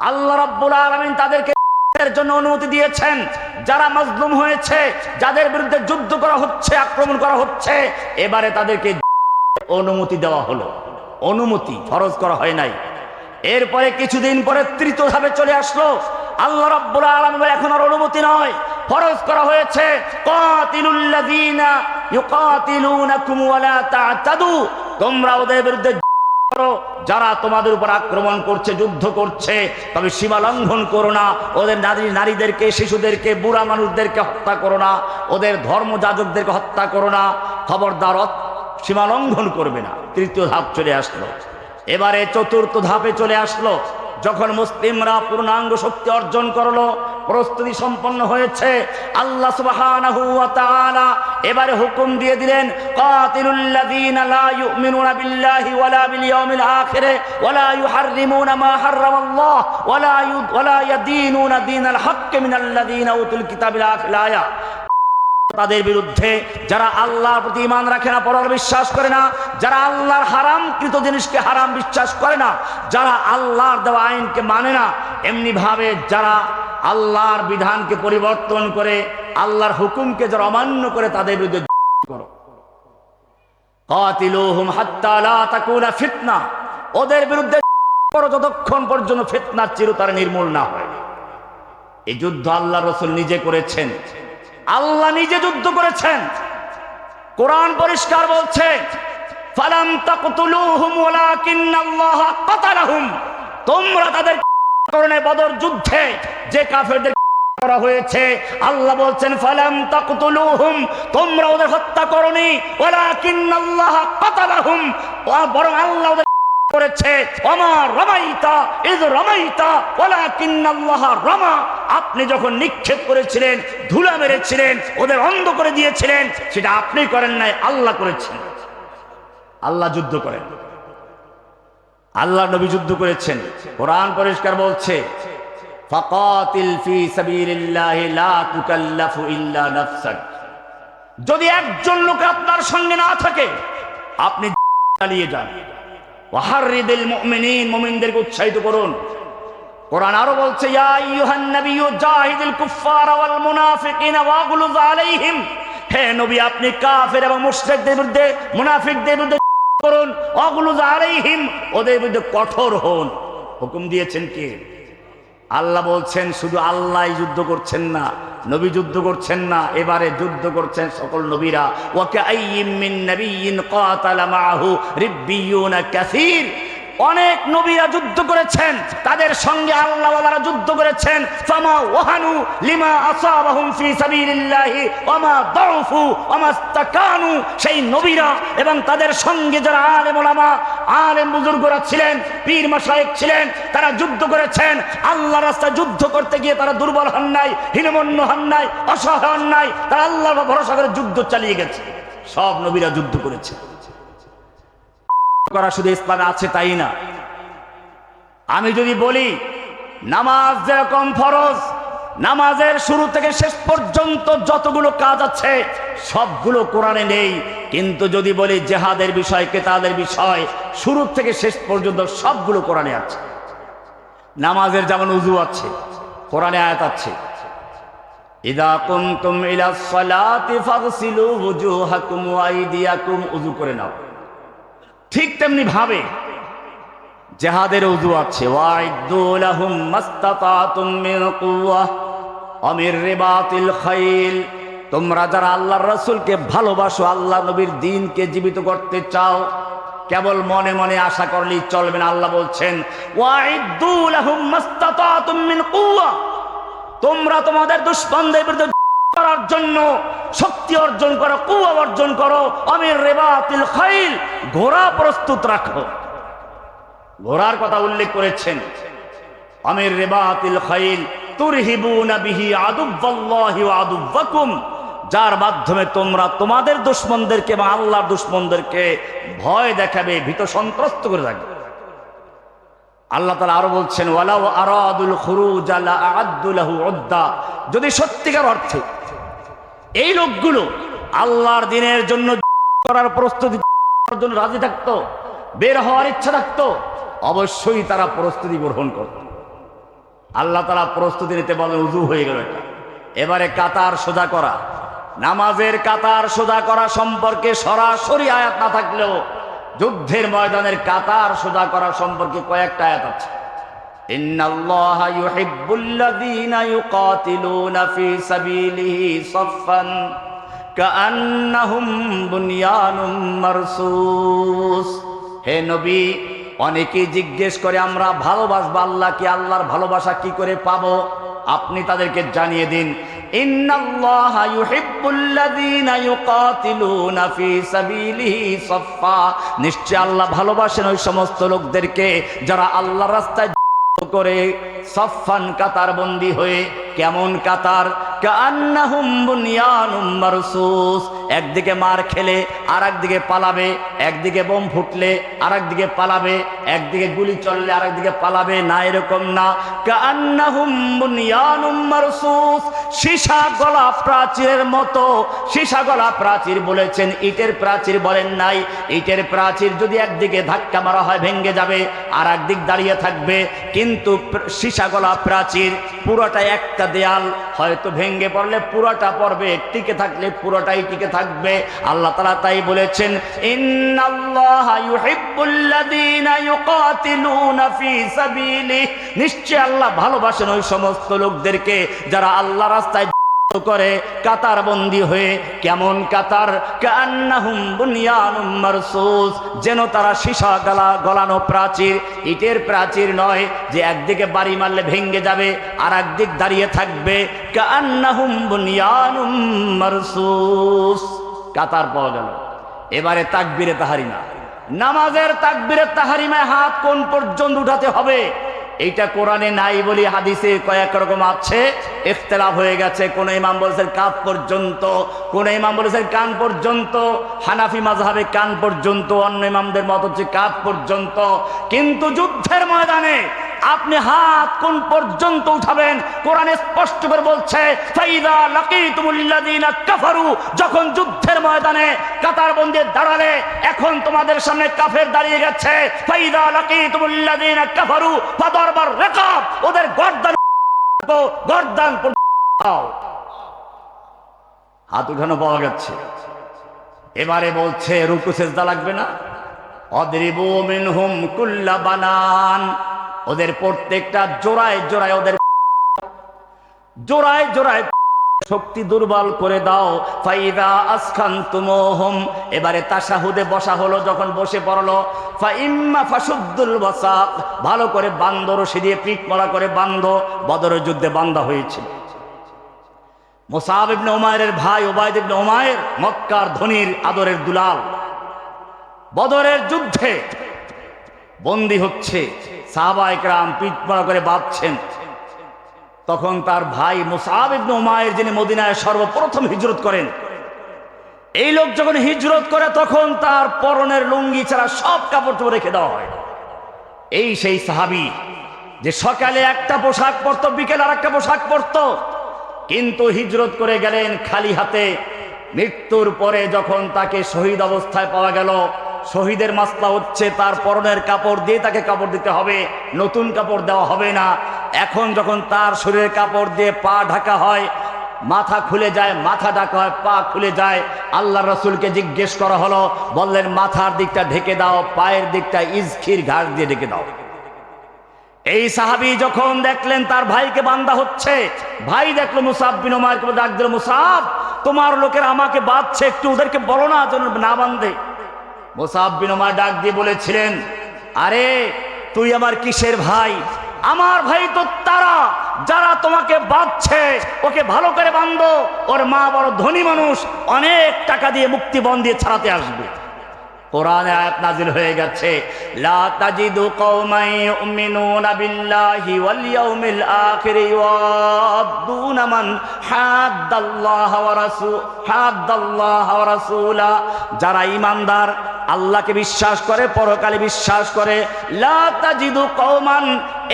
আল্লাহ রাব্বুল আলামিন তাদেরকে এর জন্য অনুমতি দিয়েছেন, যারা মাজলুম হয়েছে, যাদের বিরুদ্ধে যুদ্ধ করা হচ্ছে, আক্রমণ করা হচ্ছে, এবারে তাদেরকে অনুমতি দেওয়া হলো। অনুমতি, ফরজ করা হয় নাই। এরপরে কিছুদিন পরে তৃতীয় ধাপে চলে আসলো। আল্লাহ রাব্বুল আলামিন এখন আর অনুমতি নয়, ফরজ করা হয়েছে কাতিলুল লাযিনা ইউকাতিলুনাকুম ওয়ালা তা'তাদু, তোমরা ওদের বিরুদ্ধে যারা তোমাদের উপর আক্রমণ করছে, যুদ্ধ করছে, তবে সীমা লঙ্ঘন করো না। ওদের নারীদেরকে, শিশুদেরকে, বুড়া মানুষদেরকে হত্যা করো না, ওদের ধর্মযাজকদেরকে হত্যা করো না, খবরদার সীমা লঙ্ঘন করবে না। তৃতীয় ধাপ চলে আসলো। এবারে চতুর্থ ধাপে চলে আসলো। যখন মুসলিমরা পূর্ণাঙ্গ শক্তি অর্জন করলো, প্রস্তুতি সম্পন্ন হয়েছে, আল্লাহ সুবহানাহু ওয়া তাআলা এবারে হুকুম দিয়ে দিলেন কাতিলুল লাযিনা লা ইউমিনুনা বিল্লাহি ওয়ালা বিল ইয়াউমিল আখির ওয়ালা ইউহাররিমুনা মা হারামাল্লাহ ওয়ালা ইয়াদিনুনা দীনাল হক্ক মিনাল লাযিনা উতুল কিতাবিল আখির আয়া। তাদের বিরুদ্ধে যারা আল্লাহর প্রতি ঈমান রাখে না, পরর বিশ্বাস করে না, যারা আল্লাহর হারামকৃত জিনিসকে হারাম বিশ্বাস করে না, যারা আল্লাহর দেওয়া আইনকে মানে না, এমনি ভাবে যারা আল্লাহর বিধানকে পরিবর্তন করে, আল্লাহর হুকুমকে যারা অমান্য করে, তাদের বিরুদ্ধে করো। কাতিলুহুম হাত্তা লা তাকুনা ফিতনা, ওদের বিরুদ্ধে করো যতক্ষণ পর্যন্ত ফিতনা চিরতরে নির্মূল না হয়। এই যুদ্ধ আল্লাহর রাসূল নিজে করেছেন, আল্লাহ নিজে যুদ্ধ করেছেন। কোরআন পরিষ্কার বলছে ফালাম তাকতুলুহুম ওয়ালাকিন্নাল্লাহ কাতালাহুম, তোমরা তাদের কারণে বদর যুদ্ধে যে কাফেরদের করা হয়েছে, আল্লাহ বলছেন ফালাম তাকতুলুহুম, তোমরা ওদের হত্যা করনি, ওয়ালাকিন্নাল্লাহ কাতালাহুম, বরং আল্লাহ ওদের করেছে। ওমা রামাইতা ইয রামাইতা ওয়ালাকিন্নাল্লাহ রামা, আপনি যখন নিক্ষেপ করেছিলেন, ধুলা মেরেছিলেন, ওদের অন্ধ করে দিয়েছিলেন, সেটা আপনি করেন নাই, আল্লাহ করেছেন। আল্লাহ যুদ্ধ করেন, আল্লাহ নবী যুদ্ধ করেছেন। কোরআন পরিষ্কার বলছে ফাকাতিল ফি সাবিলিল্লাহি লা তুকাল্লাফু ইল্লা নাফসাক, যদি একজন লোক আপনার সঙ্গে না থাকে, আপনি চালিয়ে যান। ওয়াহারিদিল মুমিনিন, মুমিনদেরকে উৎসাহিত করুন। কোরআন আরো বলছে ইয়া আইয়ুহান নাবিয়্যু জাহিদিল কুফফারা ওয়াল মুনাফিকিনা ওয়াগলুজ আলাইহিম, হে নবী আপনি কাফের এবং মুশরিকদের বিরুদ্ধে, মুনাফিকদের বিরুদ্ধে করুন। ওয়াগলুজ আলাইহিম, ওদের বিরুদ্ধে কঠোর হন। হুকুম দিয়েছেন কে? আল্লাহ বলছেন শুধু আল্লাহই যুদ্ধ করছেন না, নবী যুদ্ধ করছেন না, এবারে যুদ্ধ করছেন সকল নবীরা। ওয়া কাআইয়িম মিন নাবিয়্যিন কাতালা মাআহু রিব্বিয়ুনা কাসীর, অনেক নবীরা যুদ্ধ করেছেন, তাদের সঙ্গে আল্লাহওয়ালারা যুদ্ধ করেছেন। ফামা ওয়াহানু লিমা আসাবাহুম ফি সাবিলিল্লাহি ওয়ামা দাউফু ওয়ামা ইসতাকানু, সেই নবীরা এবং তাদের সঙ্গে যারা আলেম ওলামা, আলেম বুজুর্গরা ছিলেন, পীর মাশায়েখ ছিলেন, তারা যুদ্ধ করেছেন। আল্লাহর রাস্তায় যুদ্ধ করতে গিয়ে তারা দুর্বল হন নাই, হীনমন্য হন নাই, অসহায় হন নাই, তারা আল্লাহর ভরসা করে যুদ্ধ চালিয়ে গেছে। সব নবীরা যুদ্ধ করেছে। করা শুধু ইসলামে আছে তাই না। আমি যদি বলি নামাজ যেরকম ফরজ, নামাজের শুরু থেকে শেষ পর্যন্ত যতগুলো কাজ আছে সবগুলো কোরআনে নেই, কিন্তু যদি বলি জিহাদের বিষয়, কিতালের বিষয়, শুরু থেকে শেষ পর্যন্ত সবগুলো কোরআনে আছে। নামাজের যেমন উযু আছে, কোরআনে আয়াত আছে ইযা কুনতুম ইলাস সালাতি ফাগসিলু ওয়ুজুহাকুম ওয়া আইদিয়াকুম, উযু করে নাও। ঠিক তেমনি ভাবে জিহাদের উযু আছে ওয়াইদু লাহুম মাসতাতাতুম মিন কুওয়া ওয়া মির রিবাতিল খাইল, তোমরা যারা আল্লাহর রাসূলকে ভালোবাসো, আল্লাহ নবীর দ্বীনকে জীবিত করতে চাও, কেবল মনে মনে আশা করলেই চলবে না। আল্লাহ বলছেন ওয়াইদু লাহুম মাসতাতাতুম মিন কুওয়া, তোমরা তোমাদের দুশমনদের বিরুদ্ধে করার জন্য শক্তি অর্জন করো, কুওয়া অর্জন করো। আমির রিবাতিল খাইল, ঘোড়া প্রস্তুত রাখো। ঘোড়ার কথা উল্লেখ করেছেন আমির রিবাতিল খাইল তুরহিবুনা বিহি আদুওয়াল্লাহি ওয়া আদুওয়াকুম, যার মাধ্যমে তোমরা তোমাদের দুশমনদেরকে এবং আল্লাহর দুশমনদেরকে ভয় দেখাবে, ভীত সন্ত্রস্ত করে রাখবে। আল্লাহ তাআলা আরো বলছেন ওয়ালাউ আরাদুল খুরুজ লা আ'আদ্দু লাহু উদ্দা, যদি সত্যিকার অর্থে এই লোকগুলো আল্লাহর দ্বীনের জন্য করার প্রস্তুতি করার জন্য রাজি থাকতো, বের হওয়ার ইচ্ছা থাকতো, অবশ্যই তারা প্রস্তুতি গ্রহণ করত। আল্লাহ তাআলা প্রস্তুতি নিতে বলেন, উযু হয়ে গেল এটা। এবারে কাতার সোজা করা, নামাজের কাতার সোজা করা সম্পর্কে সরাসরি আয়াত না থাকলেও যুদ্ধের ময়দানের কাতার সোজা করা সম্পর্কে কয়েকটা আয়াত আছে। ইন্নাল্লাহা ইউহিব্বুল্লাযীনা ইউকাতিলুনা ফী সাবিলিহি সাফফান কাআন্নাহুম বুনয়ানুম মারসুস। হে নবী, অনেকেই জিজ্ঞেস করে আমরা ভালোবাসবো আল্লাহকে, আল্লাহর ভালোবাসা কি করে পাবো? আপনি তাদেরকে জানিয়ে দিন, ইন্নাল্লাহা ইউহিব্বুল্লাযীনা ইউকাতিলুনা ফী সাবিলিহি সাফফা, নিশ্চয় আল্লাহ ভালোবাসেন ওই সমস্ত লোকদেরকে যারা আল্লাহর রাস্তায় করে সাফফান কাতারবন্দি হয়ে। কেমন কাতার? কাআন্নাহুম বুনয়ানুম মারসুস, একদিকে মার খেলে আর একদিকে পালাবে, একদিকে বোম ফুটলে আর একদিকে পালাবে, একদিকে গুলি চললে আর একদিকে পালাবে, না এরকম না। কাআন্নাহুম বুনয়ানুম মারসুস, সীসা গলা প্রাচীরের মতো। সীসা গলা প্রাচীর বলেছেন, ইটের প্রাচীর বলেন নাই। ইটের প্রাচীর যদি একদিকে ধাক্কা মারা হয় ভেঙে যাবে, আর একদিক দাঁড়িয়ে থাকবে, কিন্তু সীসা গলা প্রাচীর পুরোটা একটা দেয়াল, হয়তো ভেঙে পড়লে পুরোটা পড়বে, টিকে থাকলে পুরোটাই টিকে থাকবে। আল্লাহ তাআলা তাই বলেছেন, ইন্নাল্লাহা ইউহিব্বুল্লাযীনা ইউকাতিলুনা ফী সাবিলিহি, নিশ্চয় আল্লাহ ভালোবাসেন ওই সমস্ত লোকদেরকে যারা আল্লাহ রাস্তায় করে কাতারবন্দি হয়ে। কেমন কাতার? কাআন্নাহুম বুনয়ানুম মারসুস, যেন তারা সীসা গলানো প্রাচীর, ইটের প্রাচীর নয় যে একদিকে বাড়ি মারলে ভেঙে যাবে আর একদিক দাঁড়িয়ে থাকবে। কাআন্নাহুম বুনয়ানুম মারসুস, কাতার পাওয়া গেল। এবারে তাকবীরে তাহরিমা, নামাজের তাকবীরে তাহরিমায় হাত কোন পর্যন্ত উঠাতে হবে এইটা কোরআনে নাই বলি হাদিসে কয়েক রকম আছে, ইখতিলাফ হয়ে গেছে। কোন ইমাম বলেছেন কাঁধ পর্যন্ত, কোন ইমাম বলেছেন কান পর্যন্ত। হানাফি মাযহাবে কান পর্যন্ত, অন্য ইমামদের মত হচ্ছে কাঁধ পর্যন্ত। কিন্তু যুদ্ধের ময়দানে আপনি হাত কোন পর্যন্ত উঠাবেন কোরআনে স্পষ্ট করে বলছে, ফাইদা লাকিতুমুল্লাযীনা কাফারু, যখন যুদ্ধের ময়দানে কাতারবন্দি দাঁড়ালে, এখন তোমাদের সামনে কাফের দাঁড়িয়ে গেছে, ফাইদা লাকিতুমুল্লাযীনা কাফারু ফাদরবার রিকাব, ওদের গর্দান হাত উঠানো পাওয়া গেছে। এবারে বলছে রুকু সিজদা লাগবে না। অদরিবু মিনহুম কুল্লা বানান, ওদের প্রত্যেকটা জোড়ায় জোড়ায়, ওদের জোড়ায় জোড়ায় শক্তি দুর্বল করে দাও। ফাইদা আসখানতুমুহুম, এবারে তাশাহুদে বসা হলো, যখন বসে পড়লো, ফাইম্মা ফাসুদ্দুল ওয়াসাক, ভালো করে বান্ধ, রশি দিয়ে পিঠ মরা করে বান্ধ। বদরের যুদ্ধে বান্ধা হয়েছিল। মুসআব ইবনে উমাইরের ভাই উবাইদ ইবনে উমাইর, মক্কার ধনীর আদরের দুলাল, বদরের যুদ্ধে বন্দী হচ্ছে, সাহাবায়ে কেরাম পিঠ মরা করে বাঁধছেন। তখন তার ভাই মুসআব ইবনে উমাইর, যিনি মদিনায় সর্বপ্রথম হিজরত করেন, এই লোক যখন হিজরত করে তখন তার পরনের লুঙ্গি ছাড়া সব কাপড় চোপড় রেখে দেওয়া হয়। এই সেই সাহাবী যে সকালে একটা পোশাক পরতো, বিকেলে আর একটা পোশাক পরতো, কিন্তু হিজরত করে গেলেন খালি হাতে। মৃত্যুর পরে যখন তাকে শহীদ অবস্থায় পাওয়া গেল, শহীদের মাসলা হচ্ছে তার পরনের কাপড় দিয়ে তাকে কাপড় দিতে হবে, নতুন কাপড় দেওয়া হবে না। এখন যখন তার শরীরের কাপড় দিয়ে পা ঢাকা হয়, মাথা খুলে যায়, মাথা ঢাকা হয়, পা খুলে যায়। আল্লাহ রাসূলকে জিজ্ঞেস করা হলো, বললেন মাথার দিকটা ঢেকে দাও, পায়ের দিকটা ইজখির ঘাস দিয়ে ঢেকে দাও। এই সাহাবী যখন দেখলেন তার ভাইকে বান্ধা হচ্ছে, ভাই দেখলো মুসআব বিন উমাইরকে, ডাক দিল, মুসআব তোমার লোকের আমাকে বাঁধছে, একটু ওদেরকে বলো না যেন না বাঁধে। মুসআব বিন উমাইর ডাক দিয়ে বলেছিলেন, আরে তুই আমার কিসের ভাই? আমার ভাই তো তারা যারা তোমাকে বাঁধছে, ওকে ভালো করে বাঁধো। ওর মা বড় ধনী মানুষ, অনেক টাকা দিয়ে মুক্তিপণ দিয়ে ছাড়াতে আসবে। কোরআনে আয়াত নাজিল হয়ে গেছে, লা তাজিদু কওমান ইউমিনুনা বিল্লাহি ওয়াল ইয়াউমিল আখির ইউআদ্দুনা মান হাদ্দাল্লাহা ওয়া রাসূলা, যারা ঈমানদার, আল্লাহকে বিশ্বাস করে, পরকালে বিশ্বাস করে, লা তাজিদু কওমান,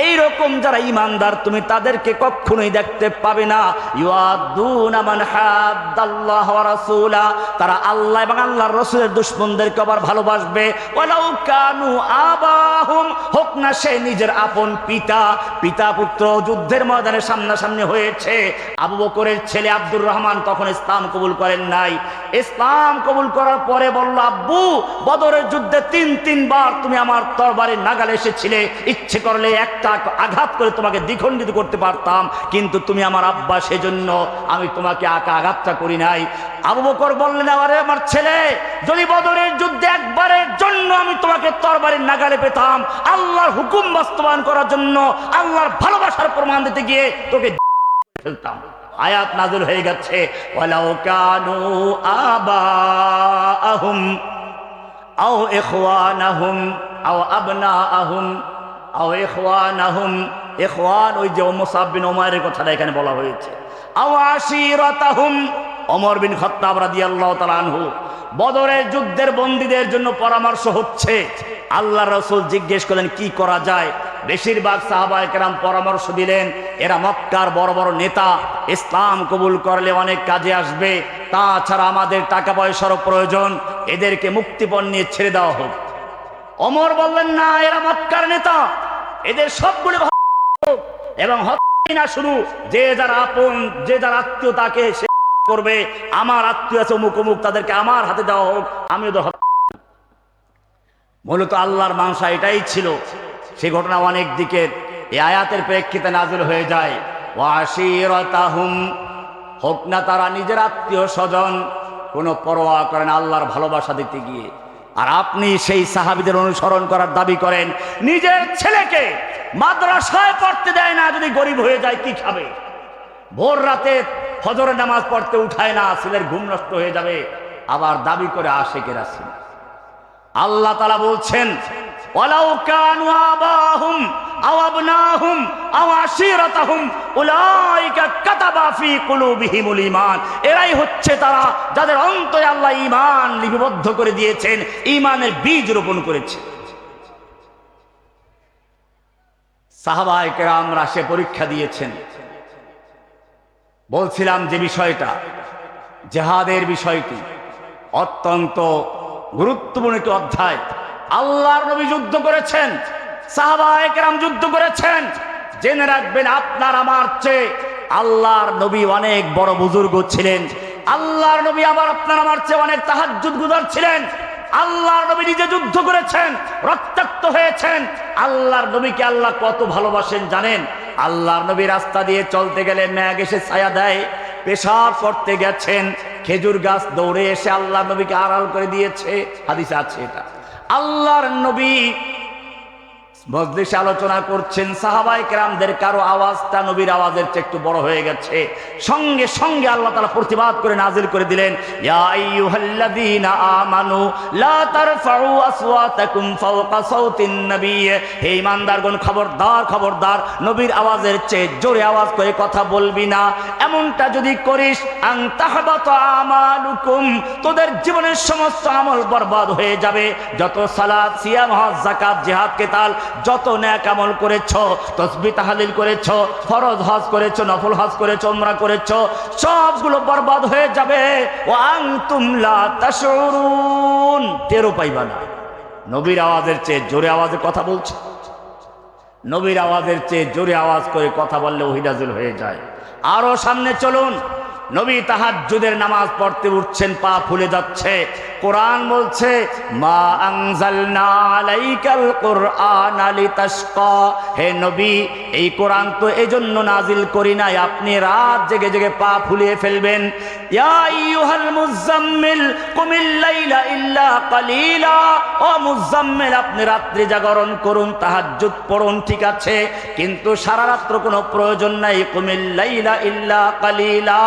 এইরকম যারা ঈমানদার তুমি তাদেরকে কখনোই দেখতে পাবে না। ইউআদুনা মান হাদ্দাল্লাহ ওয়া রাসূলা, তারা আল্লাহ এবং আল্লাহর রাসূলের দুশমনদেরকে আবার ভালোবাসবে। ওয়ালাউ কানু আবাহুম, হোক না সে নিজের আপন পিতা। পিতা পুত্র যুদ্ধের ময়দানে সামনাসামনি হয়েছে। আবু বকরের ছেলে আব্দুর রহমান তখন ইসলাম কবুল করেন নাই। ইসলাম কবুল করার পরে বলল, আব্বু বদরের যুদ্ধে তিনবার তুমি আমার তরবারির নাগালে এসেছিলে, ইচ্ছে করলে একটা আঘাত করে তোমাকে দ্বিখণ্ডিত করতে পারতাম, কিন্তু তুমি আমার আব্বা, সেজন্য আমি তোমাকে আঘাতটা করি নাই। আবু বকর বললেন, আরে আমার ছেলে, যদি বদরের যুদ্ধে একবারের জন্য আমি তোমাকে তরবারির নাগালে পেতাম, আল্লাহর হুকুম বাস্তবায়ন করার জন্য, আল্লাহর ভালোবাসার প্রমাণ দিতে গিয়ে তোকে ফেলতাম। আয়াত নাযিল হয়ে গেছে, ওয়ালাউ কানু আবাআহুম আও ইখওয়ানাহুম আও আবনাআহুম আও ইখওয়ানাহুম। ইখওয়ান ওই যে মুসআব বিন উমাইরের কথাটা এখানে বলা হয়েছে। আও আশিরাতাহুম, ওমর বিন খাত্তাব রাদিয়াল্লাহু তাআলা আনহু। বদরের যুদ্ধের বন্দীদের জন্য পরামর্শ হচ্ছে। আল্লাহর রাসূল জিজ্ঞেস করলেন কি করা যায়। বেশিরভাগ সাহাবায়ে কেরাম পরামর্শ দিলেন, এরা মক্কার বড় বড় নেতা, ইসলাম কবুল করলে অনেক কাজে আসবে, তাছাড়া আমাদের টাকা পয়সারও প্রয়োজন, এদেরকে মুক্তিপণ নিয়ে ছেড়ে দেওয়া হোক। ওমর বললেন, না, এরা মক্কার নেতা, এদের সবগুলো এবং না শুধু যে যার আপন, যে যার আত্মীয় তাকে সে করবে, আমার আত্মীয় আছে অমুক অমুক, তাদেরকে আমার হাতে দেওয়া হোক, আমি ওদের। মূলত আল্লাহর মানসা এটাই ছিল। সে ঘটনা অনেক দিকে এই আয়াতের প্রেক্ষিতে নাযিল হয়ে যায়। ওয়াশিরাতাহুম, হোক না তারা নিজের আত্মীয় স্বজন, কোনো পরোয়া করেন আল্লাহর ভালোবাসা দিতে গিয়ে। আর আপনি সেই সাহাবীদের অনুসরণ করার দাবি করেন, নিজের ছেলেকে মাদ্রাসায় পড়তে দেয় না, যদি গরিব হয়ে যায় কি খাবে? ভোর রাতে ফজরের নামাজ পড়তে উঠায় না, ছেলের ঘুম নষ্ট হয়ে যাবে, আবার দাবি করে আশিকের রাসূল। আল্লাহ তাআলা বলছেন, ওয়ালাউ কানু আবাহুম আও আবনাহুম আও আশিরাতাহুম উলাইকা কাতাবা ফি কুলুবিহিমুল ঈমান। এরাই হচ্ছে তারা যাদের অন্তরে আল্লাহ ঈমান লিপিবদ্ধ করে দিয়েছেন, ঈমানের বীজ রোপণ করেছেন। সাহাবায়ে কেরামরা সে পরীক্ষা দিয়েছেন। বলছিলাম যে বিষয়টা, জিহাদের বিষয়টি অত্যন্ত গুরুত্বপূর্ণ একটি অধ্যায়। আল্লাহর নবী যুদ্ধ করেছেন, সাহাবায়ে কেরাম যুদ্ধ করেছেন। জেনে রাখবেন, আপনার আমার চেয়ে আল্লাহর নবী অনেক বড় বুজুর্গ ছিলেন। আল্লাহর নবী আবার আপনার আমার চেয়ে অনেক তাহাজ্জুদ গুজার ছিলেন। আল্লাহর নবী নিজে যুদ্ধ করেছেন, রক্তাক্ত হয়েছেন। আল্লাহর নবীকে আল্লাহ কত ভালোবাসেন জানেন? আল্লাহর নবী রাস্তা দিয়ে চলতে গেলে মেঘ এসে ছায়া দেয়, পেশাব করতে গেছেন, খেজুর গাছ দৌড়ে এসে আল্লাহর নবীকে আড়াল করে দিয়েছে, হাদিসে আছে এটা। আল্লাহর নবী মজলিসে আলোচনা করছেন, সাহাবায়ে কেরামদের কারো আওয়াজটা নবীর আওয়াজের চেয়ে একটু বড় হয়ে গেছে। সঙ্গে সঙ্গে আল্লাহ তাআলা প্রতিবাদ করে নাজিল করে দিলেন, ইয়া আইয়ুহাল্লাযীনা আমানু লা তারফাউ আসওয়াতাকুম ফাওকা সাওতিন নবী। হে ঈমানদারগণ, খবরদার খবরদার, নবীর আওয়াজের চেয়ে জোরে আওয়াজ করে কথা বলবি না। এমনটা যদি করিস, আন তাহবাতা আমালুকুম, তোদের জীবনের সমস্ত আমল বরবাদ হয়ে যাবে। যত সালাত, সিয়াম, হজ, যাকাত, জিহাদ, কিতাল, যত নেক আমল করেছো, তাসবিহ তাহলিল করেছো, ফরজ হজ করেছো, নফল হজ করেছো, উমরা করেছো, সবগুলো বরবাদ হয়ে যাবে। ওয়া আনতুম লা তাশউরুন, টেরও পাইবা না। নবীর আওয়াজের চেয়ে জোরে আওয়াজে কথা বলছে। নবীর আওয়াজের চেয়ে জোরে আওয়াজ করে কথা বললে ওহী নাযিল হয়ে যায়। আরো সামনে চলুন, নবী তাহাজ্জুদের নামাজ পড়তে উঠছেন, পা ফুলে যাচ্ছে। কোরআন বলছে, মা আনজালনা আলাইকাল কুরআনা লিতাশকা। হে নবী, এই কোরআন তো এজন্য নাজিল করি নাই আপনি রাত জেগে জেগে পা ফুলিয়ে ফেলবেন। ইয়া আইয়ুহাল মুযাম্মিল কুমিল লাইলা ইল্লা কালিলা। ও মুযাম্মিল, আপনি রাত্রি জাগরণ করুন, তাহাজ্জুদ পড়ুন, ঠিক আছে, কিন্তু সারা রাত্র কোনো প্রয়োজন নাই। কুমিল লাইলা ইল্লা কালিলা,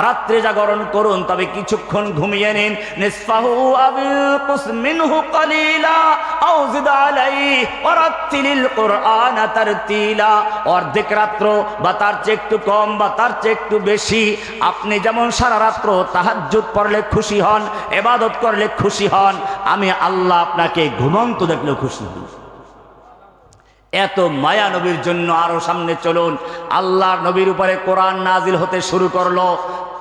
রাত্রি জাগরণ করুন, তবে কিছুক্ষণ ঘুমিয়ে নিন। নিসফাহু আবিলকুস মিনহু কালিলা আও জিদ আলাইহি ওয়ারাত্তিলিল কুরআনা তারতিলা। অর্ধেক রাত্র বা তার চেয়ে একটু কম বা তার চেয়ে একটু বেশি, আপনি যেমন সারা রাত্র তাহাজ্জুদ পড়লে খুশি হন, ইবাদত করলে খুশি হন, আমি আল্লাহ আপনাকে ঘুমন্ত দেখলেও খুশি হই। এত মায়া নবীর জন্য আরো সামনে চলুন। আল্লাহর নবীর উপরে কোরআন নাজিল হতে শুরু করলো।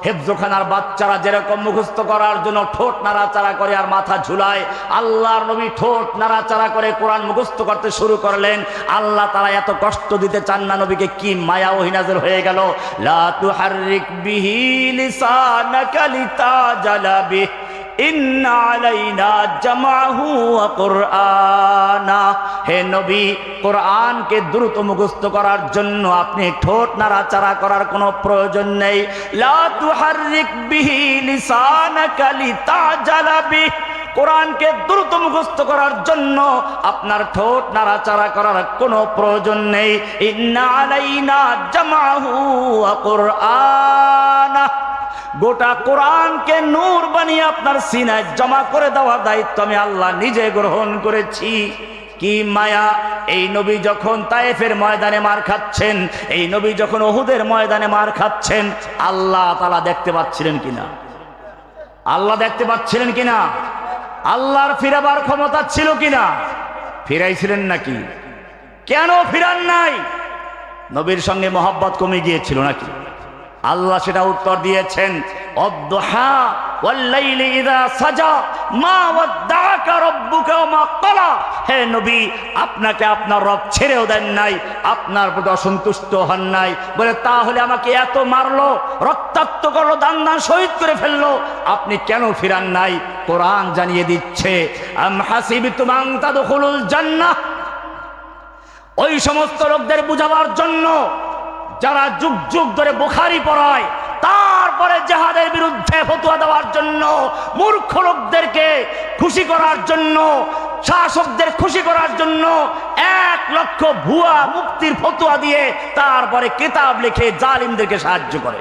হেফজোখানার বাচ্চারা যেরকম মুখস্থ করার জন্য ঠোঁট নাড়াচাড়া করে আর মাথা ঝুলায়, আল্লাহর নবী ঠোঁট নাড়াচাড়া করে কোরআন মুখস্থ করতে শুরু করলেন। আল্লাহ তারা এত কষ্ট দিতে চান না নবীকে, কি মায়া ওহী নাযিল হয়ে গেল। লা তুহাররিক বিহি লিসানাকা লিতাজালা বিহি ইন্না আলাইনা জামাহু ওয়া কুরআনা। হে নবী, কোরআনকে দ্রুত মুখস্থ করার জন্য আপনি ঠোঁট নাড়াচাড়া করার কোনো প্রয়োজন নেই। লা তুহাররিক বিহি লিসানাকা লিতাজালা বিহি, কোরআনকে দ্রুত মুখস্থ করার জন্য আপনার ঠোঁট নাড়াচাড়া করার কোনো প্রয়োজন নেই। ইন্না আলাইনা জামাহু ওয়া কুরআনা, গোটা কোরআনকে নূর বানিয়ে আপনার সিনায় জমা করে দেওয়ার দায়িত্ব আমি আল্লাহ নিজে গ্রহণ করেছি। কি মায়া! এই নবী যখন তায়েফের ময়দানে মার খাচ্ছেন, এই নবী যখন উহুদের ময়দানে মার খাচ্ছেন, আল্লাহ তাআলা দেখতে পাচ্ছিলেন কিনা? আল্লাহ দেখতে পাচ্ছিলেন কিনা? আল্লাহর ফিরাবার ক্ষমতা ছিল কিনা? ফিরাইছিলেন নাকি? কেন ফিরান নাই? নবীর সঙ্গে মহব্বত কমে গিয়েছিল নাকি? আল্লাহ সেটা উত্তর দিয়েছেন, অদ্দুহা ওয়াল্লাইলি ইযা সাজা মা ওয়াদ্দাআকা রাব্বুকা ওয়া মা ক্বালা। হে নবী, আপনাকে আপনার রব ছেড়েও দেন নাই, আপনার প্রতি অসন্তুষ্ট হন নাই। বলে তাহলে আমাকে এত মারলো, রক্তাক্ত করলো, দান দান শহীদ করে ফেললো, আপনি কেন ফিরান নাই? কোরআন জানিয়ে দিচ্ছে, আম হাসিবতুম আন তাদখুলুল জান্নাহ। ওই সমস্ত লোকদের বুঝাবার জন্য যারা যুগ যুগ ধরে বুখারী পড়ায়, তারপরে জিহাদের বিরুদ্ধে ফতোয়া দেওয়ার জন্য, মূর্খ লোকদেরকে খুশি করার জন্য, শাসকদের খুশি করার জন্য 1 লক্ষ ভুয়া মুফতির ফতোয়া দিয়ে তারপরে কিতাব লিখে জালিমদেরকে সাহায্য করে।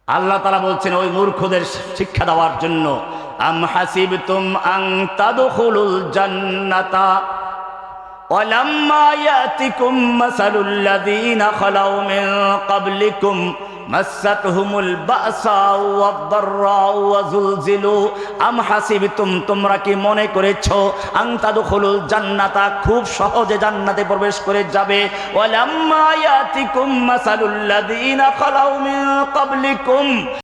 আল্লাহ তাআলা বলছেন ওই মূর্খদের শিক্ষা দেওয়ার জন্য, আম হাসিবতুম আন তাদখুলুল জান্নাতা ওয়ালাম্মা ইয়াতিকুম মাসালুল লাযীনা খালাউ মিন ক্বাবলিকুম মাসাতহুমুল বাসাউ ওয়াদ-দাররাউ ওয়া যুলজিলু। আম হাসিবতুম, তোমরা কি মনে করেছো, আন তাদখুলুল জান্নাতা, খুব সহজে জান্নাতে প্রবেশ করে যাবে। ওয়ালাম্মা ইয়াতিকুম মাসালুল লাযীনা খালাউ মিন ক্বাবলিকুম,